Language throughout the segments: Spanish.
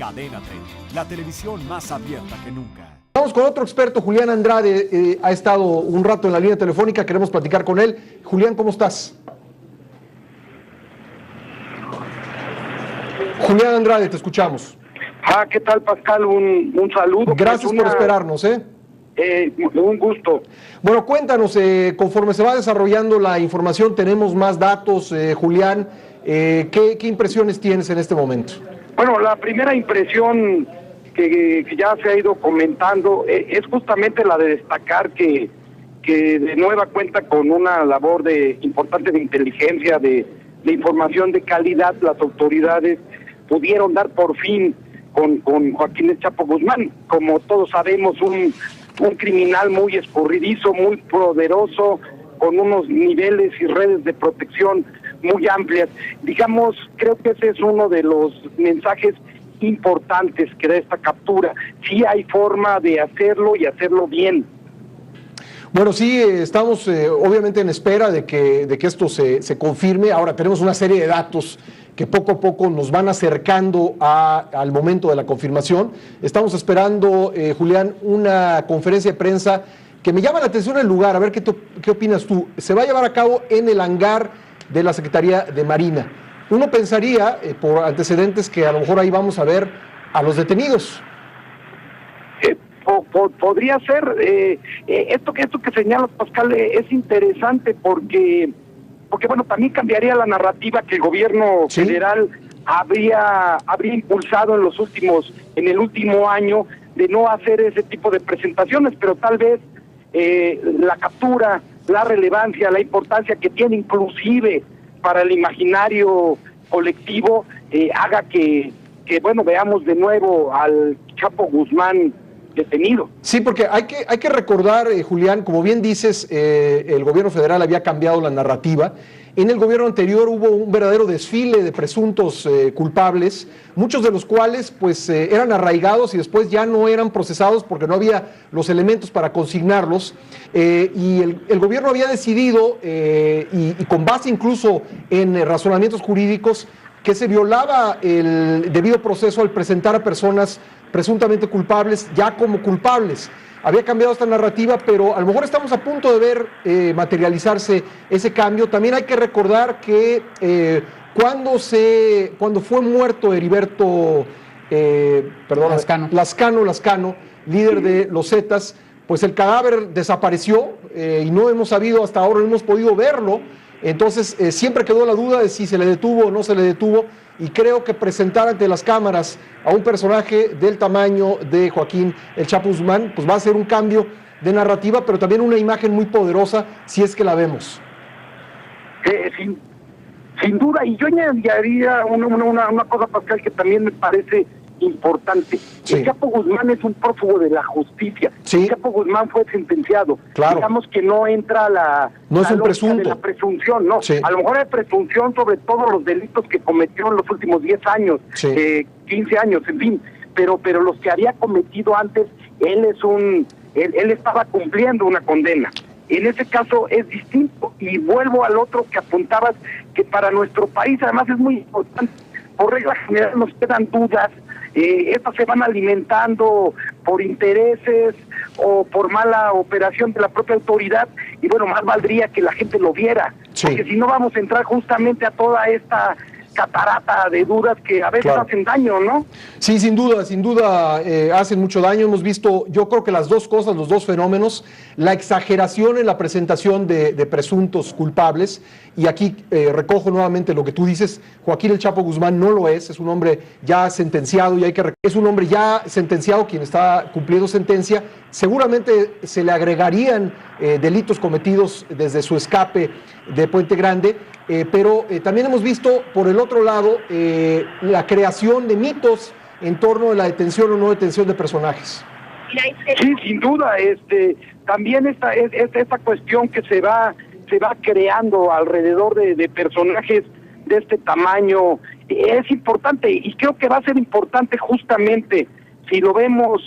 Cadena 30, la televisión más abierta que nunca. Vamos con otro experto, Julián Andrade, ha estado un rato en la línea telefónica, queremos platicar con él. Julián, ¿cómo estás? Julián Andrade, te escuchamos. ¿Qué tal, Pascal? Un saludo. Gracias por esperarnos, un gusto. Bueno, cuéntanos, conforme se va desarrollando la información, tenemos más datos, Julián, ¿qué impresiones tienes en este momento? Bueno, la primera impresión que ya se ha ido comentando es justamente la de destacar que de nueva cuenta con una labor importante de inteligencia, de información de calidad. Las autoridades pudieron dar por fin con Joaquín El Chapo Guzmán, como todos sabemos, un criminal muy escurridizo, muy poderoso, con unos niveles y redes de protección muy amplias. Digamos, creo que ese es uno de los mensajes importantes que da esta captura. Sí hay forma de hacerlo y hacerlo bien. Bueno, sí, estamos obviamente en espera de que esto se confirme. Ahora tenemos una serie de datos que poco a poco nos van acercando al momento de la confirmación. Estamos esperando, Julián, una conferencia de prensa que me llama la atención el lugar. A ver qué opinas tú. Se va a llevar a cabo en el hangar de la Secretaría de Marina. Uno pensaría, por antecedentes, que a lo mejor ahí vamos a ver a los detenidos. Podría ser. Esto que señalas, Pascal, es interesante porque bueno, también cambiaría la narrativa que el gobierno federal habría impulsado en el último año, de no hacer ese tipo de presentaciones, pero tal vez la captura, la relevancia, la importancia que tiene inclusive para el imaginario colectivo haga que bueno, veamos de nuevo al Chapo Guzmán detenido. Sí, porque hay que recordar, Julián, como bien dices, el gobierno federal había cambiado la narrativa. En el gobierno anterior hubo un verdadero desfile de presuntos culpables, muchos de los cuales pues eran arraigados y después ya no eran procesados porque no había los elementos para consignarlos, y el gobierno había decidido, y con base incluso en razonamientos jurídicos, que se violaba el debido proceso al presentar a personas presuntamente culpables ya como culpables. Había cambiado esta narrativa, pero a lo mejor estamos a punto de ver materializarse ese cambio. También hay que recordar que cuando fue muerto Heriberto Lascano, líder de los Zetas, pues el cadáver desapareció y no hemos sabido hasta ahora, no hemos podido verlo. Entonces siempre quedó la duda de si se le detuvo o no se le detuvo, y creo que presentar ante las cámaras a un personaje del tamaño de Joaquín El Chapo Guzmán pues va a ser un cambio de narrativa, pero también una imagen muy poderosa si es que la vemos. Sin duda, y yo añadiría una cosa, Pascal, que también me parece importante. Sí. El Chapo Guzmán es un prófugo de la justicia. Sí. El Chapo Guzmán fue sentenciado. Claro. Digamos que no entra no es un presunto de la presunción, no. Sí. A lo mejor hay presunción sobre todos los delitos que cometió en los últimos 10 años, 15 años, en fin. Pero los que había cometido antes, él estaba cumpliendo una condena. En ese caso es distinto. Y vuelvo al otro que apuntabas, que para nuestro país además es muy importante. Por regla general nos quedan dudas. Estas se van alimentando por intereses o por mala operación de la propia autoridad, y bueno, más valdría que la gente lo viera, porque si no vamos a entrar justamente a toda esta catarata de dudas que a veces hacen daño, ¿no? Sí, sin duda, hacen mucho daño. Hemos visto, yo creo que las dos cosas, los dos fenómenos, la exageración en la presentación de presuntos culpables, y aquí recojo nuevamente lo que tú dices. Joaquín El Chapo Guzmán no lo es un hombre ya sentenciado, y es un hombre ya sentenciado quien está cumpliendo sentencia. Seguramente se le agregarían delitos cometidos desde su escape de Puente Grande, pero también hemos visto por el otro lado la creación de mitos en torno a la detención o no detención de personajes. Sí, sin duda, también esta cuestión que se va creando alrededor de personajes de este tamaño es importante, y creo que va a ser importante justamente si lo vemos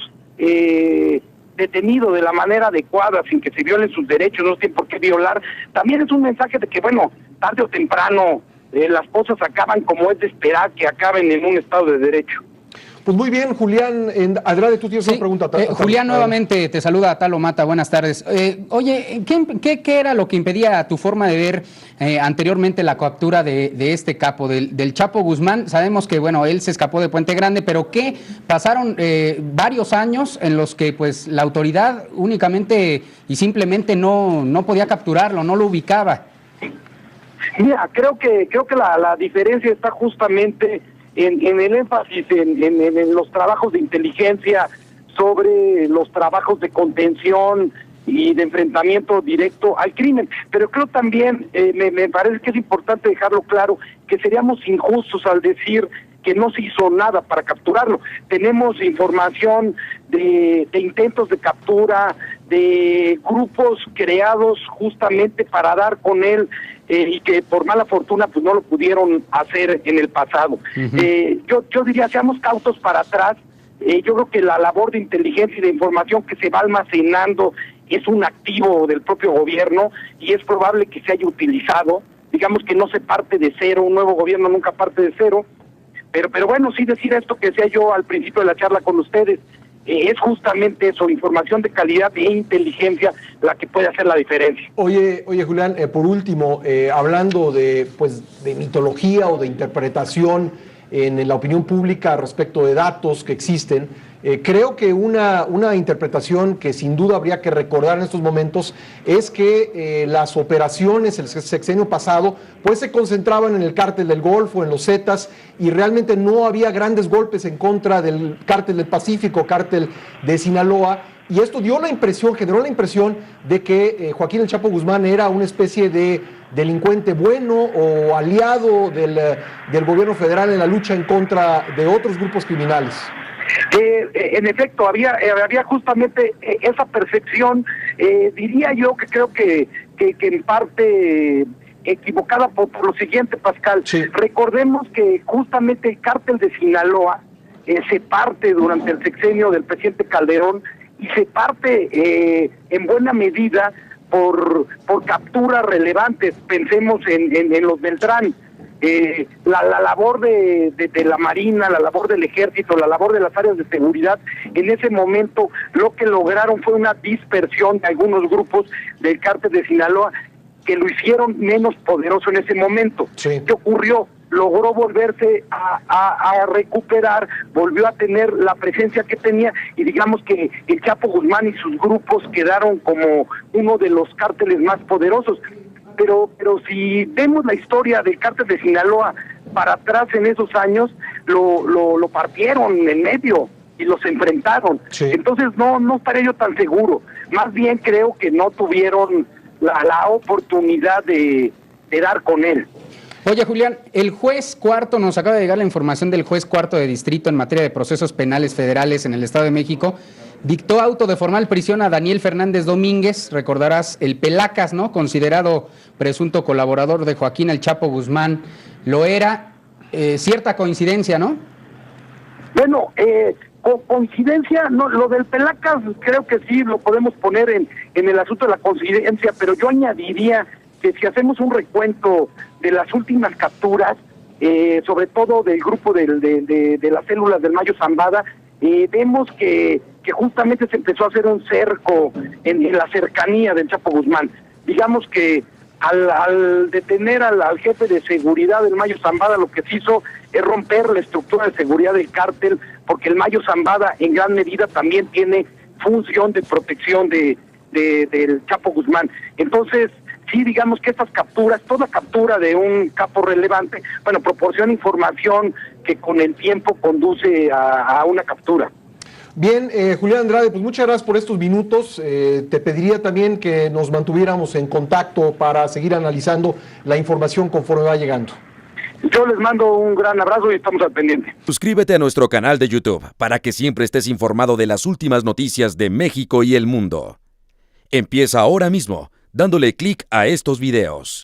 detenido de la manera adecuada, sin que se violen sus derechos, no tienen por qué violar. También es un mensaje de que, bueno, tarde o temprano las cosas acaban como es de esperar que acaben en un Estado de Derecho. Pues muy bien, Julián Andrade, tú tienes una pregunta. Julián, nuevamente te saluda Talo Mata, buenas tardes. Oye, ¿qué era lo que impedía tu forma de ver anteriormente la captura de este capo, del Chapo Guzmán? Sabemos que, bueno, él se escapó de Puente Grande, pero ¿qué? Pasaron varios años en los que pues la autoridad únicamente y simplemente no podía capturarlo, no lo ubicaba. Mira, creo que la diferencia está justamente en el énfasis en los trabajos de inteligencia sobre los trabajos de contención y de enfrentamiento directo al crimen. Pero creo también, me parece que es importante dejarlo claro, que seríamos injustos al decir que no se hizo nada para capturarlo. Tenemos información de intentos de captura, de grupos creados justamente para dar con él, y que por mala fortuna pues no lo pudieron hacer en el pasado. Yo diría, seamos cautos para atrás. Yo creo que la labor de inteligencia y de información que se va almacenando es un activo del propio gobierno y es probable que se haya utilizado. Digamos que no se parte de cero, un nuevo gobierno nunca parte de cero, pero bueno, sí decir esto que decía yo al principio de la charla con ustedes, es justamente eso, información de calidad e inteligencia la que puede hacer la diferencia. Oye Julián, por último, hablando de mitología o de interpretación en la opinión pública respecto de datos que existen, creo que una interpretación que sin duda habría que recordar en estos momentos es que las operaciones el sexenio pasado pues se concentraban en el cártel del Golfo, en los Zetas, y realmente no había grandes golpes en contra del cártel del Pacífico, cártel de Sinaloa, y esto generó la impresión de que Joaquín El Chapo Guzmán era una especie de delincuente bueno o aliado del gobierno federal en la lucha en contra de otros grupos criminales. En efecto, había justamente esa percepción, diría yo que creo que en parte equivocada por lo siguiente, Pascal. Sí. Recordemos que justamente el cártel de Sinaloa se parte durante el sexenio del presidente Calderón y se parte en buena medida por capturas relevantes. Pensemos en los Beltrán. La labor de la Marina, la labor del Ejército, la labor de las áreas de seguridad, en ese momento lo que lograron fue una dispersión de algunos grupos del cártel de Sinaloa que lo hicieron menos poderoso en ese momento. Sí. ¿Qué ocurrió? Logró volverse a recuperar, volvió a tener la presencia que tenía, y digamos que el Chapo Guzmán y sus grupos quedaron como uno de los cárteles más poderosos. Pero si vemos la historia del cártel de Sinaloa para atrás en esos años, lo partieron en medio y los enfrentaron. Sí. Entonces no estaré yo tan seguro. Más bien creo que no tuvieron la oportunidad de dar con él. Oye, Julián, el juez cuarto, nos acaba de llegar la información del juez cuarto de distrito en materia de procesos penales federales en el Estado de México, dictó auto de formal prisión a Daniel Fernández Domínguez, recordarás, el Pelacas, ¿no?, considerado presunto colaborador de Joaquín El Chapo Guzmán, lo era. Cierta coincidencia, ¿no? Bueno, coincidencia, no, lo del Pelacas creo que sí lo podemos poner en el asunto de la coincidencia, pero yo añadiría que si hacemos un recuento de las últimas capturas, sobre todo del grupo de las células del Mayo Zambada, vemos que justamente se empezó a hacer un cerco en la cercanía del Chapo Guzmán. Digamos que al detener al jefe de seguridad del Mayo Zambada, lo que se hizo es romper la estructura de seguridad del cártel, porque el Mayo Zambada en gran medida también tiene función de protección del Chapo Guzmán. Entonces, sí, digamos que estas capturas, toda captura de un capo relevante, bueno, proporciona información que con el tiempo conduce a una captura. Bien, Julián Andrade, pues muchas gracias por estos minutos. Te pediría también que nos mantuviéramos en contacto para seguir analizando la información conforme va llegando. Yo les mando un gran abrazo y estamos al pendiente. Suscríbete a nuestro canal de YouTube para que siempre estés informado de las últimas noticias de México y el mundo. Empieza ahora mismo dándole clic a estos videos.